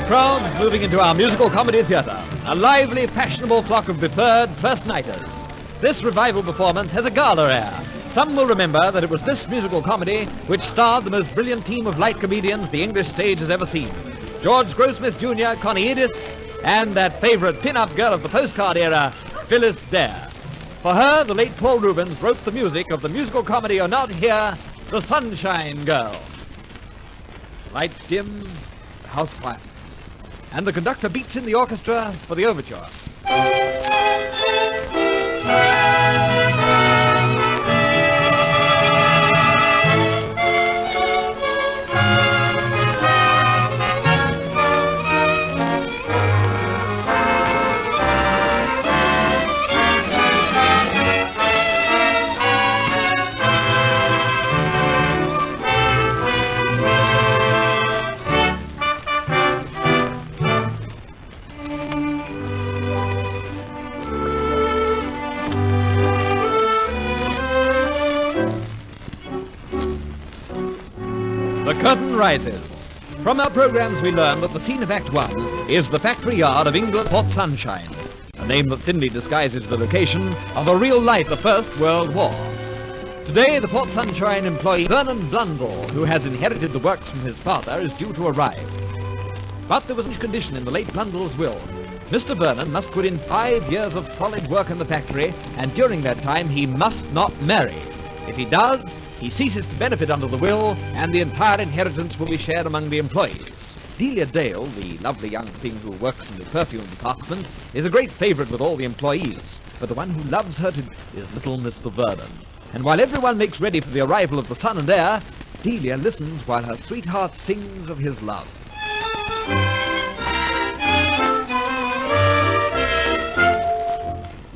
The crowd moving into our musical comedy theatre. A lively, fashionable flock of preferred first-nighters. This revival performance has a gala air. Some will remember that it was this musical comedy which starred the most brilliant team of light comedians the English stage has ever seen. George Grossmith Jr., Connie Edis, and that favourite pin-up girl of the postcard era, Phyllis Dare. For her, the late Paul Rubens wrote the music of the musical comedy you're now to hear, The Sunshine Girl. Lights dim, the house quiets, and the conductor beats in the orchestra for the overture. The curtain rises. From our programs we learn that the scene of Act One is the factory yard of England Port Sunshine, a name that thinly disguises the location of a real-life the First World War. Today, the Port Sunshine employee Vernon Blundell, who has inherited the works from his father, is due to arrive. But there was a condition in the late Blundell's will. Mr. Vernon must put in 5 years of solid work in the factory, and during that time he must not marry. If he does, he ceases to benefit under the will, and the entire inheritance will be shared among the employees. Delia Dale, the lovely young thing who works in the perfume department, is a great favourite with all the employees, but the one who loves her is little Mr. Vernon. And while everyone makes ready for the arrival of the sun and air, Delia listens while her sweetheart sings of his love.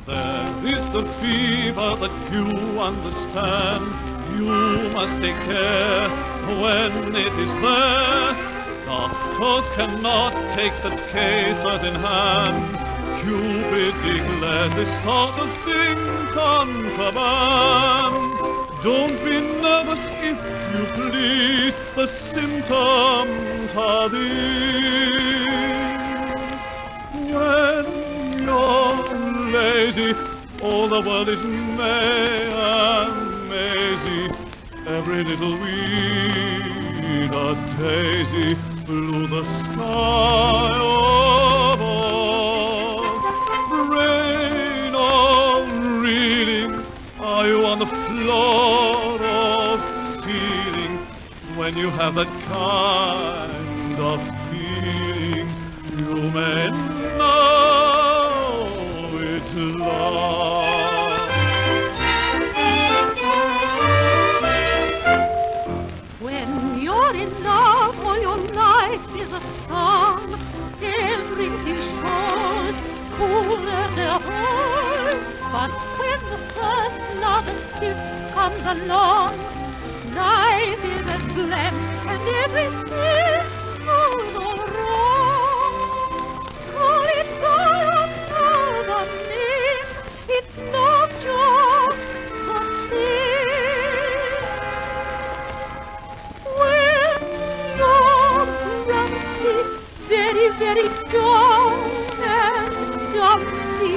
There is a fever that you understand. You must take care when it is there. Doctors cannot take such cases in hand. Cupid declares this sort of thing contraband. Don't be nervous if you please. The symptoms are these. When you're lazy, all the world is May and Maisie. Every little weed, a daisy, blue the sky above. Rain or reeling, are you on the floor or ceiling? When you have that kind of feeling, you may know it's love. In love, all your life is a song. Everything shows cooler their heart. But when the first lover's gift comes along, life is as blank and everything goes all wrong. Call it love, another name. It's not just the same. Very, very dull and dumpy,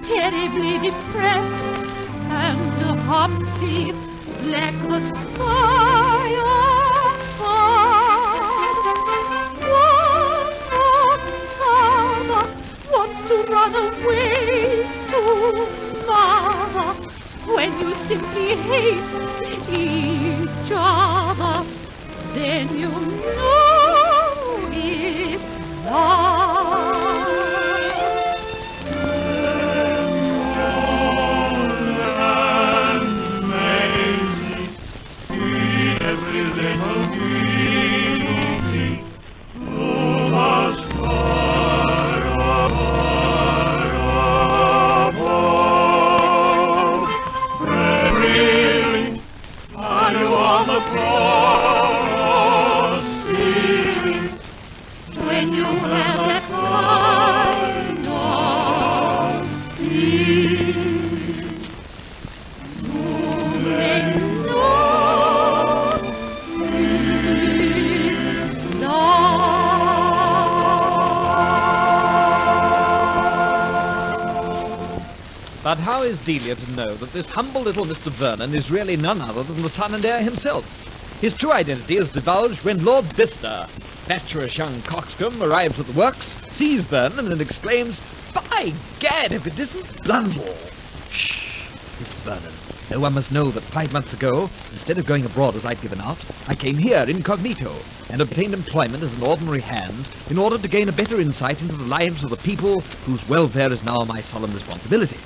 terribly depressed and humpy, like the sky above. One other wants to run away to mother when you simply hate each other. Then you know it's love. And Maisie, every little beauty, through the sky above. Really, are you on the floor? When you have that kind of feeling, you may know it's love. But how is Delia to know that this humble little Mr. Vernon is really none other than the son and heir himself? His true identity is divulged when Lord Bicester, fatuous young coxcomb, arrives at the works, sees Vernon and exclaims, "By gad, if it isn't Blundell!" Shh, Mrs. Vernon. No one must know that 5 months ago, instead of going abroad as I'd given out, I came here incognito and obtained employment as an ordinary hand in order to gain a better insight into the lives of the people whose welfare is now my solemn responsibility.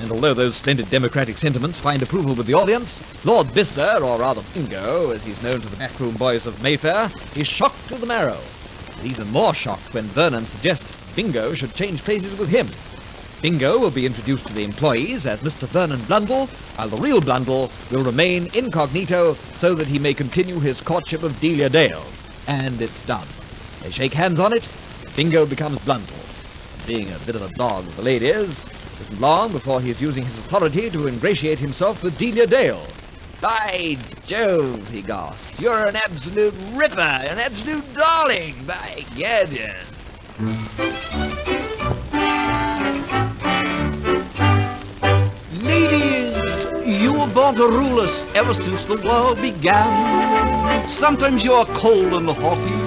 And although those splendid democratic sentiments find approval with the audience, Lord Bicester, or rather Bingo, as he's known to the backroom boys of Mayfair, is shocked to the marrow. And even more shocked when Vernon suggests Bingo should change places with him. Bingo will be introduced to the employees as Mr. Vernon Blundell, while the real Blundell will remain incognito so that he may continue his courtship of Delia Dale. And it's done. They shake hands on it, Bingo becomes Blundell. Being a bit of a dog with the ladies, it isn't long before he is using his authority to ingratiate himself with Delia Dale. "By Jove," he gasps, "you're an absolute ripper, an absolute darling, by gad." Ladies, you were born to rule us ever since the world began. Sometimes you are cold and haughty,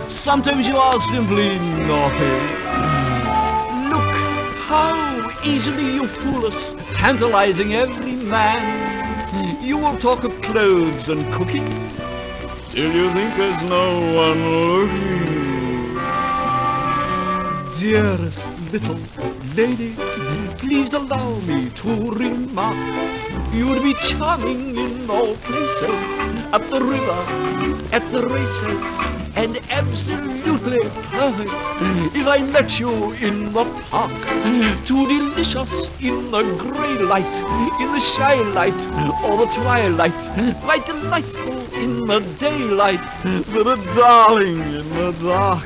sometimes you are simply naughty. Look how easily you fool us, tantalizing every man. You will talk of clothes and cooking till you think there's no one looking. Dearest little lady, please allow me to remark, you'd be charming in all places, at the river, at the races, and absolutely perfect if I met you in the park. Too delicious in the grey light, in the shy light, or the twilight, quite delightful in the daylight, but a darling in the dark.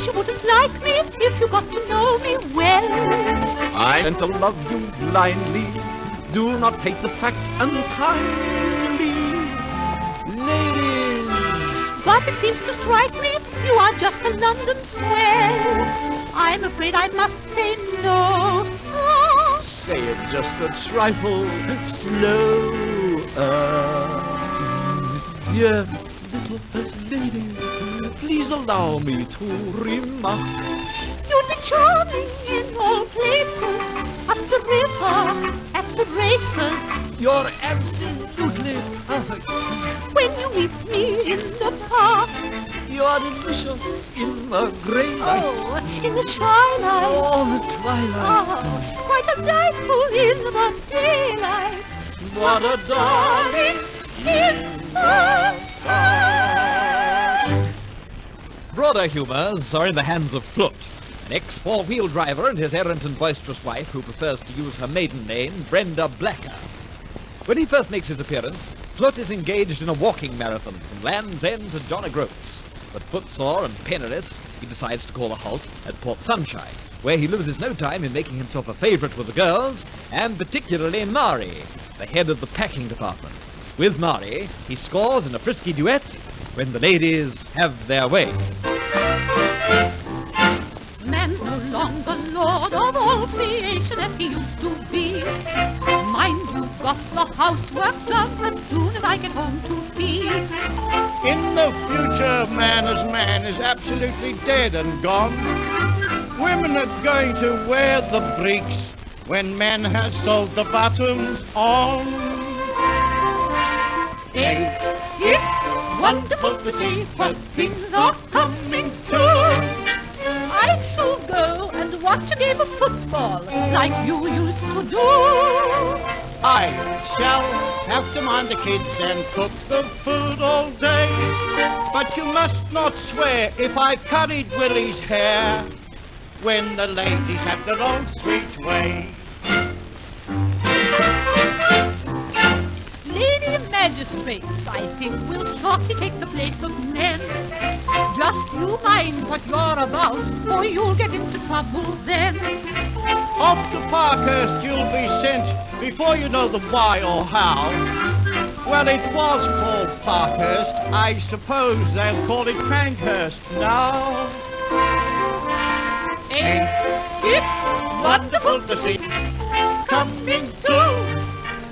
You wouldn't like me if you got to know me well. I meant to love you blindly, do not take the fact unkindly. Ladies, But it seems to strike me you are just a London swell. I'm afraid I must say no, sir. say it just a trifle slower. Yes, little lady, please allow me to remark, You'd be charming in all places, at the river, at the races. you're absolutely perfect. When you meet me in the park, You're delicious in the grey light, oh, in the twilight, all the twilight. oh, quite delightful in the daylight. What a darling in the dark. Broader humours are in the hands of Flut, an ex-four-wheel driver and his errant and boisterous wife who prefers to use her maiden name, Brenda Blacker. When he first makes his appearance, Flut is engaged in a walking marathon from Land's End to John O'Groats. But footsore and penniless, he decides to call a halt at Port Sunshine, where he loses no time in making himself a favourite with the girls, and particularly Mari, the head of the packing department. With Mari, he scores in a frisky duet when the ladies have their way. Man's no longer lord of all creation as he used to be. Mind you, got the housework done as soon as I get home to tea. In the future, man is absolutely dead and gone. Women are going to wear the breeks when man has sewed the bottoms on. Ain't it wonderful to see what things are coming to? I shall go and watch a game of football like you used to do. I shall have to mind the kids and cook the food all day. But you must not swear if I curried Willie's hair when the ladies have their own sweet way. Lady magistrates, I think, will shortly take the place of men. Just you mind what you're about, or you'll get into trouble then. Off to Parkhurst you'll be sent before you know the why or how. Well, it was called Parkhurst. I suppose they'll call it Crankhurst now. Ain't it wonderful to see coming to?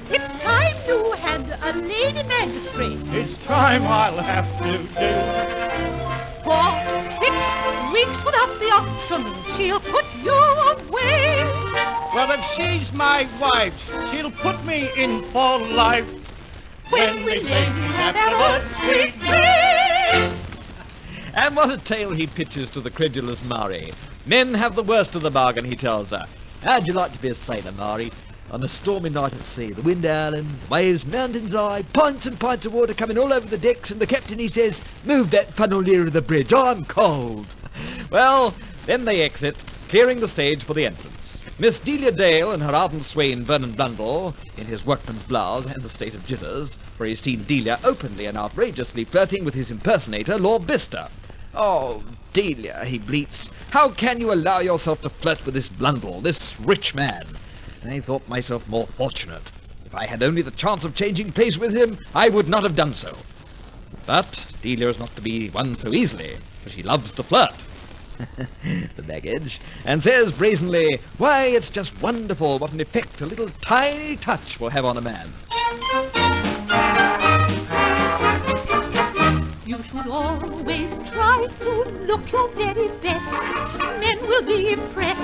It's time you had a lady magistrate. It's time I'll have to do. For 6 weeks without the option, she'll put you away. Well, if she's my wife, she'll put me in for life. When we ladies have our sweet dreams. And what a tale he pitches to the credulous Mari. Men have the worst of the bargain, he tells her. How'd you like to be a sailor, Mari? On a stormy night at sea, the wind howling, the waves mountains high, pints and pints of water coming all over the decks, and the captain, he says, move that funnel nearer the bridge, I'm cold. Well, then they exit, clearing the stage for the entrance. Miss Delia Dale and her ardent swain Vernon Blundell, in his workman's blouse and a state of jitters, for he's seen Delia openly and outrageously flirting with his impersonator, Lord Bister. Oh, Delia, he bleats, how can you allow yourself to flirt with this Blundell, this rich man? I thought myself more fortunate. If I had only the chance of changing place with him, I would not have done so. But Delia is not to be won so easily, for she loves to flirt. The baggage, and says brazenly, why, it's just wonderful what an effect a little tiny touch will have on a man. You should always try to look your very best. Men will be impressed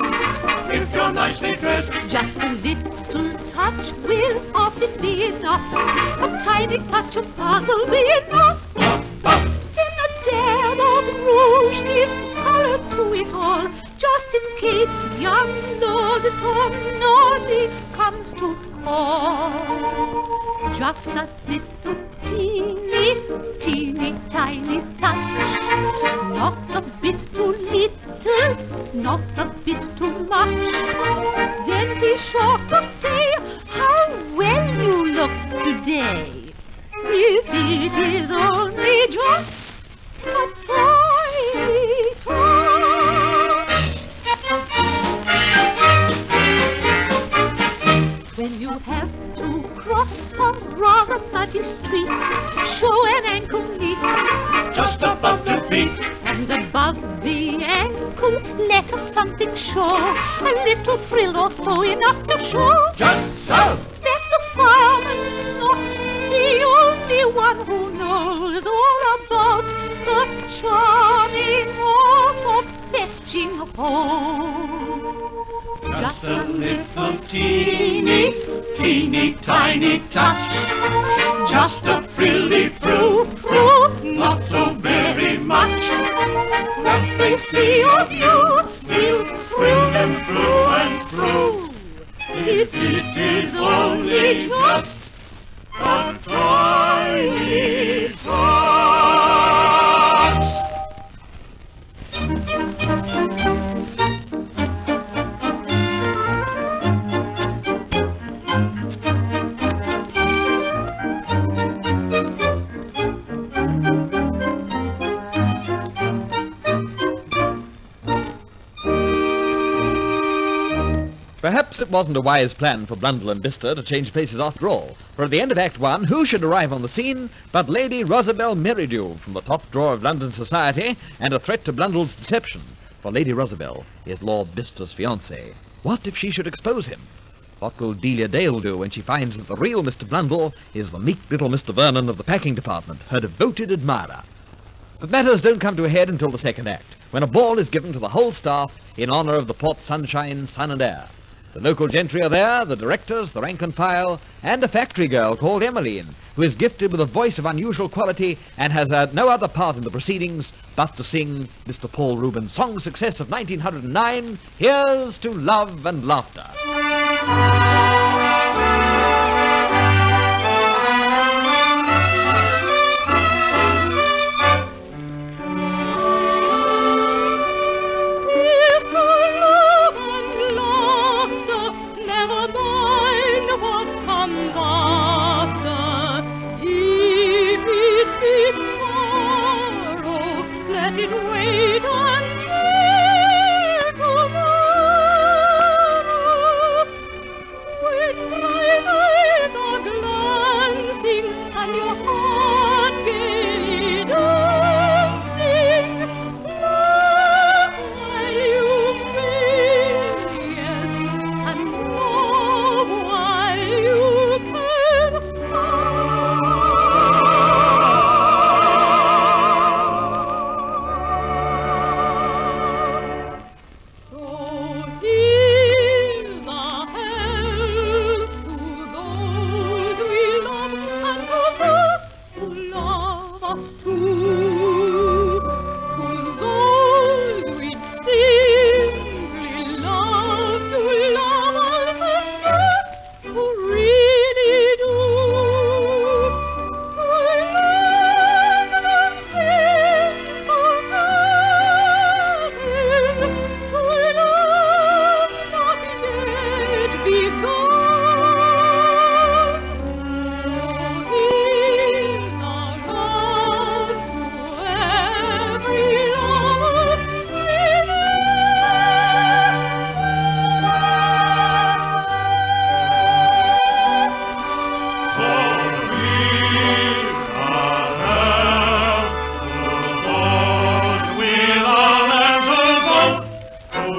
If you're nicely dressed, just a little touch will often be enough. A tiny touch of fun will be enough. Then a dab of rouge gives color to it all, just in case young Lord Tom Nordy comes to call. Just a little teeny tiny touch, not a bit too little, not a bit too much. Then be sure to say how well you look today. If it is only just a tiny touch. When you have to cross a rather muddy street, show an ankle neat, just above 2 feet. and above the ankle let us something show, a little frill or so, enough to show. Just so. That's the fireman's knot, the only one who knows all about the charming art of fetching hose. Just a little teeny tiny touch, just a frilly frou-frou, not so very much. What they see of you will thrill them through and through. If it is only just a tiny touch. Perhaps it wasn't a wise plan for Blundell and Bister to change places after all, for at the end of Act 1, who should arrive on the scene but Lady Rosabelle Merridew from the top drawer of London society, and a threat to Blundell's deception, for Lady Rosabelle is Lord Bister's fiancée. What if she should expose him? What will Delia Dale do when she finds that the real Mr. Blundell is the meek little Mr. Vernon of the packing department, her devoted admirer? But matters don't come to a head until the second act, when a ball is given to the whole staff in honour of the Port Sunshine Sun and Air. The local gentry are there, the directors, the rank and file, and a factory girl called Emmeline, who is gifted with a voice of unusual quality and has had no other part in the proceedings but to sing Mr. Paul Rubens' song success of 1909, Here's to Love and Laughter.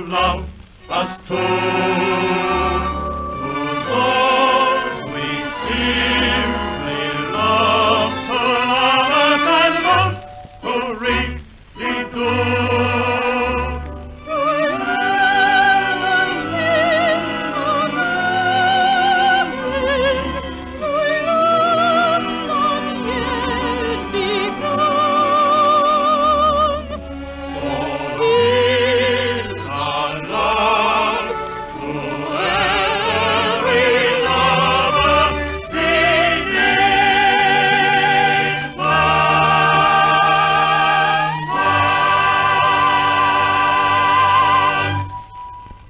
love us two. To those we simply love, to lovers and love, who really do.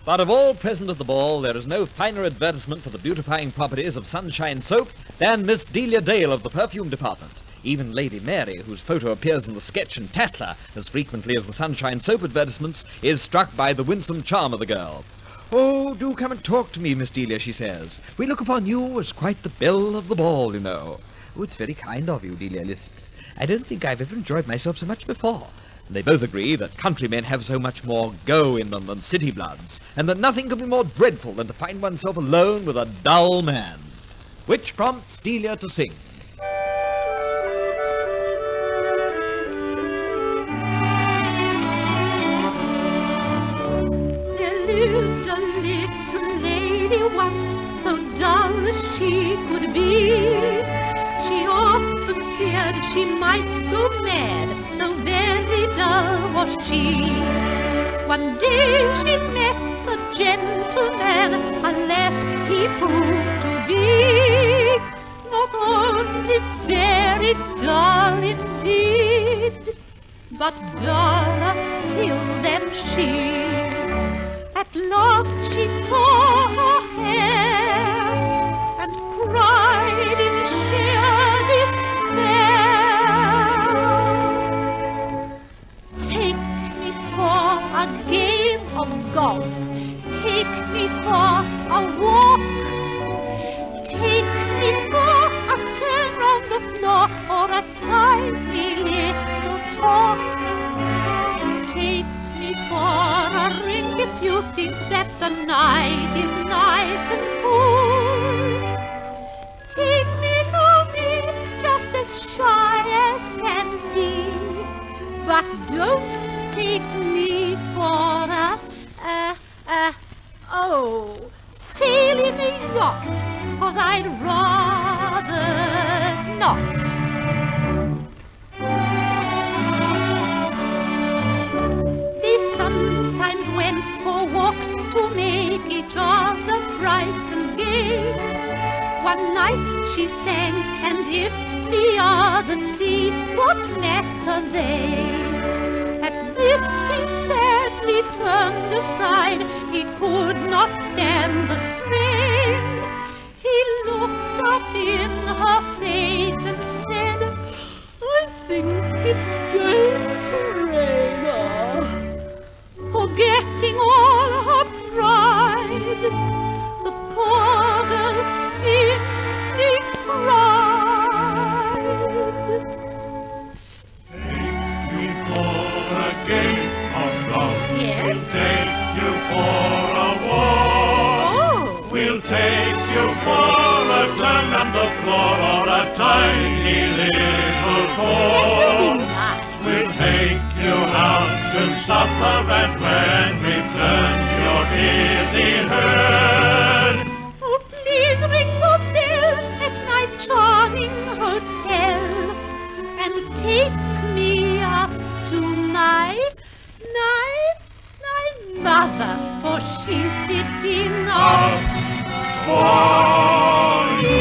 But of all present at the ball, there is no finer advertisement for the beautifying properties of Sunshine Soap than Miss Delia Dale of the perfume department. Even Lady Mary, whose photo appears in the Sketch and Tatler as frequently as the Sunshine Soap advertisements, is struck by the winsome charm of the girl. "Oh, do come and talk to me, Miss Delia," she says. "We look upon you as quite the belle of the ball, you know." "Oh, it's very kind of you," Delia lisps. "I don't think I've ever enjoyed myself so much before." And they both agree that countrymen have so much more go in them than city bloods, and that nothing can be more dreadful than to find oneself alone with a dull man. Which prompts Delia to sing. There lived a little lady once, so dull as she could be. She often feared she might go mad, so very dull was she. One day she met a gentleman, alas, he proved to be not only very dull indeed, but duller still than she. At last she tore her hair and cried in sheer despair, "Take me for a game of golf, take me for a walk, take me for a turn round the floor or a tiny little talk. Take me for a ring if you think that the night is nice and cool. Take me to be just as shy as can be, but don't take me for sail in a yacht, 'cause I'd rather not." They sometimes went for walks to make each other bright and gay. One night she sang, and if the others see, what matter they? At this he sadly turned aside, he could not stand the strain. He looked up in her face and said, "I think it's going to rain." Forgetting all her pride, the poor girl simply cried. Take you for a game of golf. Yes? We'll take you for a walk. Oh! We'll take you for a turn on the floor or a tiny little talk. We'll take you out to supper, and when we turn your easy heard, Oh, please ring the bell at my charming hotel and take me up to my mother, for she's sitting up for me.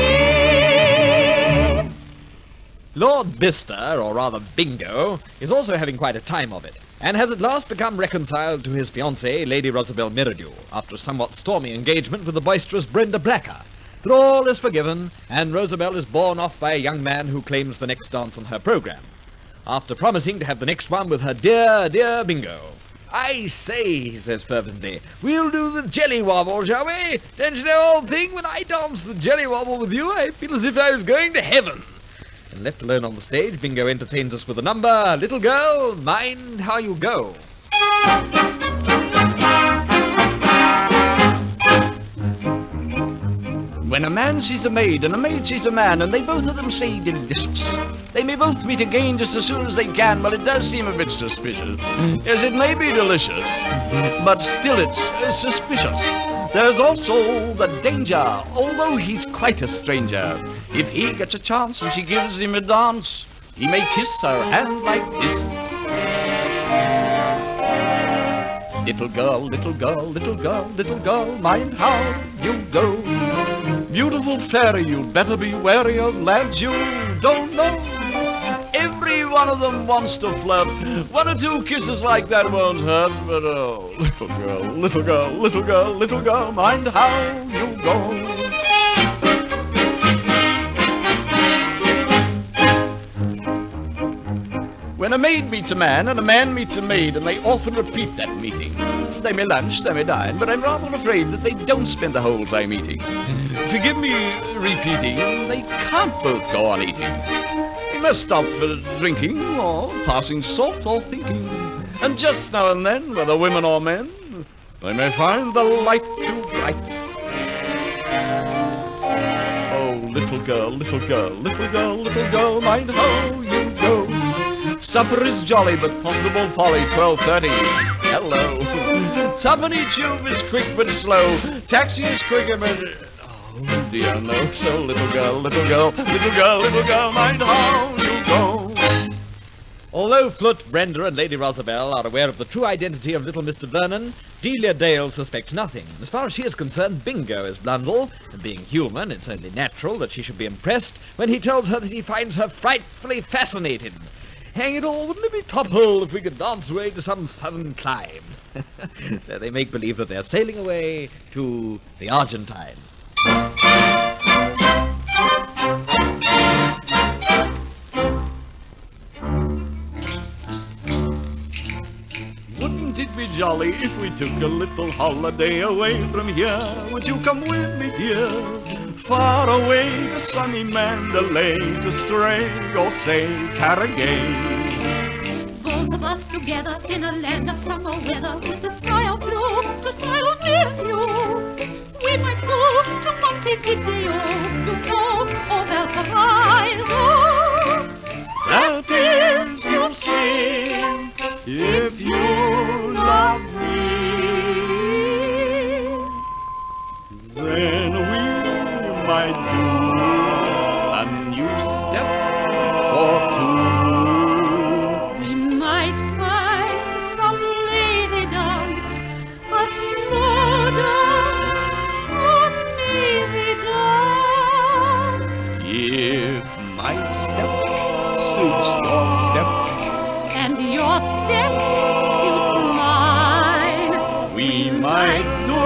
Lord Vista, or rather Bingo, is also having quite a time of it, and has at last become reconciled to his fiancée, Lady Rosabelle Merridew, after a somewhat stormy engagement with the boisterous Brenda Blacker. But all is forgiven, and Rosabelle is borne off by a young man who claims the next dance on her programme, after promising to have the next one with her dear, dear Bingo. "I say," he says fervently, "we'll do the jelly wobble, shall we? Don't you know, old thing, when I dance the jelly wobble with you, I feel as if I was going to heaven." And left alone on the stage, Bingo entertains us with the number, "Little Girl, Mind How You Go." When a man sees a maid and a maid sees a man and they both of them say delicious, they may both meet again just as soon as they can. Well, it does seem a bit suspicious. Yes, it may be delicious, but still it's suspicious. There's also the danger, although he's quite a stranger. If he gets a chance and she gives him a dance, he may kiss her hand like this. Little girl, little girl, little girl, little girl, mind how you go. Beautiful fairy, you'd better be wary of lads you don't know. Every one of them wants to flirt. One or two kisses like that won't hurt, but oh, little girl, little girl, little girl, little girl, mind how you go. When a maid meets a man and a man meets a maid, and they often repeat that meeting. They may lunch, they may dine, but I'm rather afraid that they don't spend the whole time eating. Forgive me repeating, they can't both go on eating. They must stop for drinking, or passing salt, or thinking. And just now and then, whether women or men, they may find the light too bright. Oh, little girl, little girl, little girl, little girl, mind how you go. Supper is jolly, but possible folly, 12:30. Hello. Tuppenny tube is quick but slow. Taxi is quicker but... Oh dear, no. So little girl, little girl, little girl, little girl, mind how you go. Although Flut, Bremner and Lady Rosabelle are aware of the true identity of little Mr. Vernon, Delia Dale suspects nothing. As far as she is concerned, Bingo is Blundell, and being human, it's only natural that she should be impressed when he tells her that he finds her frightfully fascinating. Hang it all, wouldn't it be top hole if we could dance away to some southern clime? So they make believe that they're sailing away to the Argentine. Wouldn't it be jolly if we took a little holiday away from here? Would you come with me, dear? Far away to sunny Mandalay, to stray or say Carragay. Both of us together in a land of summer weather, with the sky of blue to sail with you. We might go to Montevideo, Duflo or Valparaiso. That is, you see, if you love me, then we might do a new step or two. We might find some lazy dance, a slow dance, an easy dance. If my step suits your step, and your step suits mine, we might do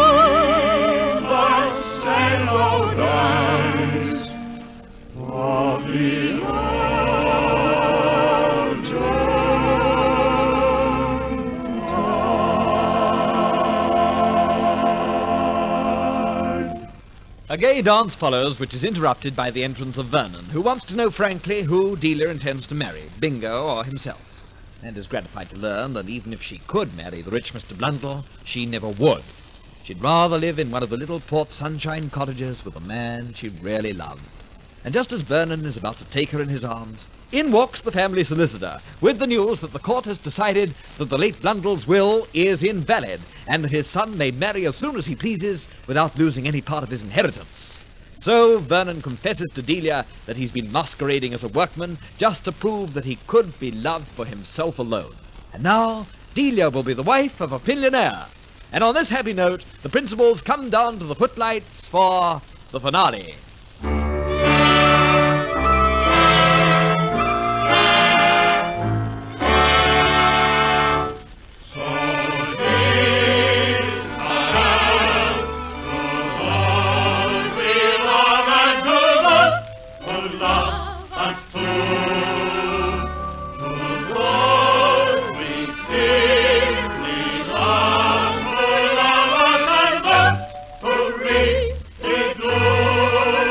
the cello dance for the A gay dance follows, which is interrupted by the entrance of Vernon, who wants to know frankly who Delia intends to marry, Bingo or himself, and is gratified to learn that even if she could marry the rich Mr. Blundell, she never would. She'd rather live in one of the little Port Sunshine cottages with a man she really loved. And just as Vernon is about to take her in his arms, in walks the family solicitor with the news that the court has decided that the late Blundell's will is invalid and that his son may marry as soon as he pleases without losing any part of his inheritance. So Vernon confesses to Delia that he's been masquerading as a workman just to prove that he could be loved for himself alone. And now Delia will be the wife of a millionaire. And on this happy note, the principals come down to the footlights for the finale. Hooray, it glows.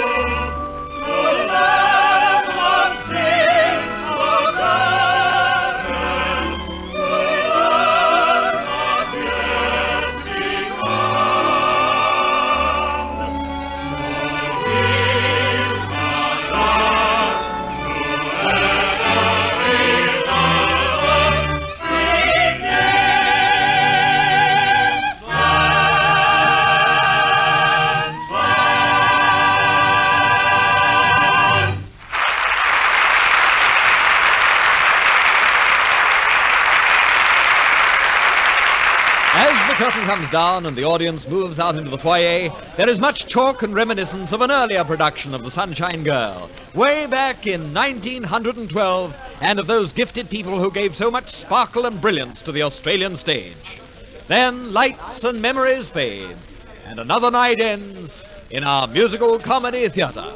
comes down and the audience moves out into the foyer, there is much talk and reminiscence of an earlier production of The Sunshine Girl, way back in 1912, and of those gifted people who gave so much sparkle and brilliance to the Australian stage. Then lights and memories fade, and another night ends in our musical comedy theatre.